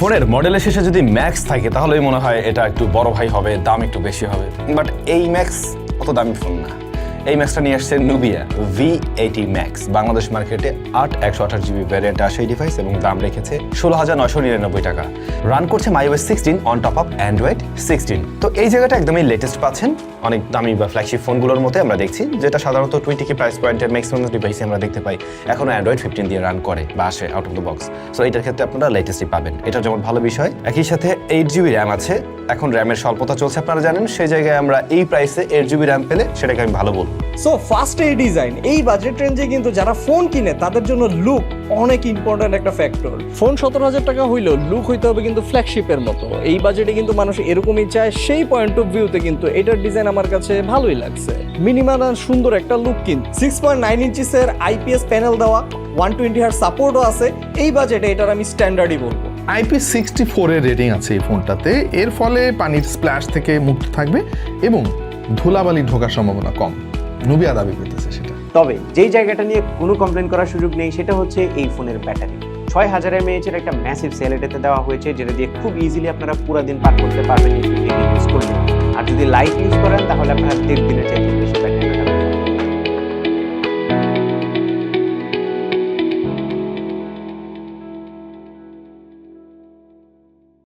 ফোনের মডেলের শেষে যদি ম্যাক্স থাকে তাহলেই মনে হয় এটা একটু বড় ভাই হবে, দাম একটু বেশি হবে। বাট এই ম্যাক্স অত দামি ফোন না। এই ম্যাক্সটা নিয়ে আসছে নুবিয়া V80 ম্যাক্স। বাংলাদেশ মার্কেটে 8/128GB ভ্যারিয়েন্টে আসে এই ডিভাইস এবং দাম রেখেছে 16,999 টাকা। রান করছে MyOS 16 on top of Android 16। তো এই জায়গাটা একদমই লেটেস্ট পাচ্ছেন। অনেক দামি বা ফ্ল্যাগশিপ ফোনগুলোর মধ্যে আমরা দেখছি যেটা সাধারণত 20K প্রাইস পয়েন্টের ম্যাক্সিমাম ডিভাইসে আমরা দেখতে পাই এখনো Android 15 দিয়ে রান করে বা আসে out of the box. So এটার ক্ষেত্রে আপনারা লেটেস্টই পাবেন, এটা যেমন ভালো বিষয়। একই সাথে 8GB র্যাম আছে। এখন র্যামের স্বল্পতা চলছে আপনারা জানেন, সেই জায়গায় আমরা এই প্রাইসে 8GB র্যাম পেলে সেটাকে আমি ভালো বলবো। সো ফার্স্ট এই ডিজাইন, এই বাজেট রেঞ্জে কিন্তু যারা ফোন কিনে তাদের জন্য লুক অনেক ইম্পর্ট্যান্ট একটা ফ্যাক্টর। ফোন 17,000 টাকা হইলেও লুক হইতে হবে কিন্তু ফ্ল্যাগশিপের মতো। এই বাজেটে কিন্তু মানুষ এরকমই চায়, সেই পয়েন্ট অফ ভিউতে কিন্তু এটার ডিজাইন আমার কাছে ভালোই লাগছে। মিনিমাম আর সুন্দর একটা লুক কিন্তু 6.9 ইঞ্চিসের IPS প্যানেল দেওয়া, 120Hz সাপোর্টও আছে। এই বাজেটে এটার আমি স্ট্যান্ডার্ডই বলবো। IP64 এর রেটিং আছে এই ফোনটাতে, এর ফলে পানির স্প্ল্যাশ থেকে মুক্ত থাকবে এবং ধুলাবালি ঢোকার সম্ভাবনা কম। নুবিয়া দাবি করতেছে সেটা। তবে যেই জায়গাটা নিয়ে কোনো কমপ্লেন করার সুযোগ নেই সেটা হচ্ছে এই ফোনের ব্যাটারি। 6000 mAh এর একটা ম্যাসিভ সেল এটাতে দেওয়া হয়েছে, যেটা দিয়ে খুব ইজিলি আপনারা পুরো দিন পার করতে পারবেন ইউজ করলে। আর যদি লাইট ইউজ করেন তাহলে আপনারা 1.5 দিনের চাইতে বেশি